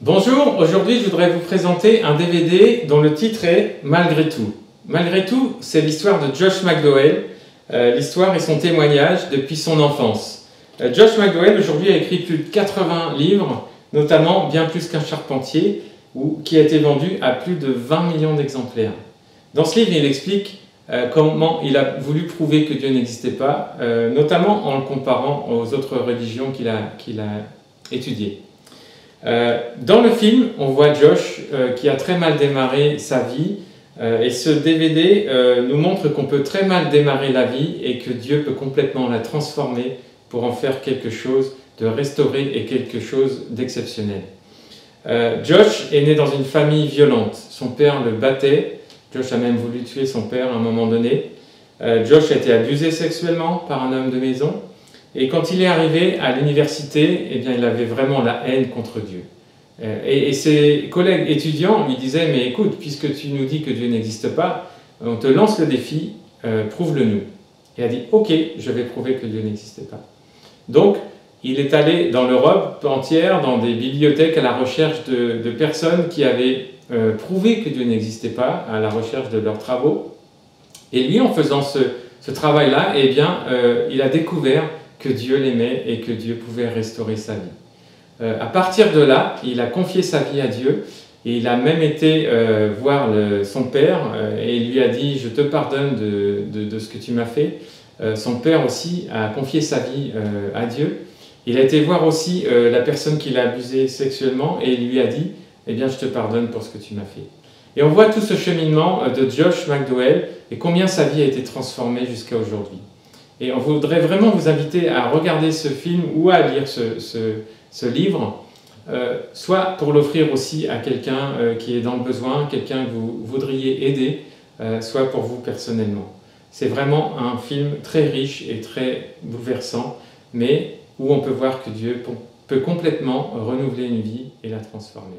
Bonjour, aujourd'hui je voudrais vous présenter un DVD dont le titre est Malgré tout. Malgré tout, c'est l'histoire de Josh McDowell, l'histoire et son témoignage depuis son enfance. Josh McDowell aujourd'hui a écrit plus de 80 livres, notamment Bien plus qu'un charpentier, qui a été vendu à plus de 20 millions d'exemplaires. Dans ce livre, il explique comment il a voulu prouver que Dieu n'existait pas, notamment en le comparant aux autres religions qu'il a étudiées. Dans le film, on voit Josh qui a très mal démarré sa vie et ce DVD nous montre qu'on peut très mal démarrer la vie et que Dieu peut complètement la transformer pour en faire quelque chose de restauré et quelque chose d'exceptionnel. Josh est né dans une famille violente. Son père le battait. Josh a même voulu tuer son père à un moment donné. Josh a été abusé sexuellement par un homme de maison. Et quand il est arrivé à l'université, eh bien, il avait vraiment la haine contre Dieu. Et ses collègues étudiants lui disaient « Mais écoute, puisque tu nous dis que Dieu n'existe pas, on te lance le défi, prouve-le-nous. » Il a dit « Ok, je vais prouver que Dieu n'existait pas. » Donc, il est allé dans l'Europe entière, dans des bibliothèques, à la recherche de personnes qui avaient prouvé que Dieu n'existait pas, à la recherche de leurs travaux. Et lui, en faisant ce travail-là, eh bien, il a découvert que Dieu l'aimait et que Dieu pouvait restaurer sa vie. À partir de là, il a confié sa vie à Dieu et il a même été voir son père et il lui a dit « Je te pardonne de ce que tu m'as fait ». Son père aussi a confié sa vie à Dieu. Il a été voir aussi la personne qui l'a abusé sexuellement et il lui a dit « Eh bien, je te pardonne pour ce que tu m'as fait ». Et on voit tout ce cheminement de Josh McDowell et combien sa vie a été transformée jusqu'à aujourd'hui. Et on voudrait vraiment vous inviter à regarder ce film ou à lire ce livre, soit pour l'offrir aussi à quelqu'un qui est dans le besoin, quelqu'un que vous voudriez aider, soit pour vous personnellement. C'est vraiment un film très riche et très bouleversant, mais où on peut voir que Dieu peut complètement renouveler une vie et la transformer.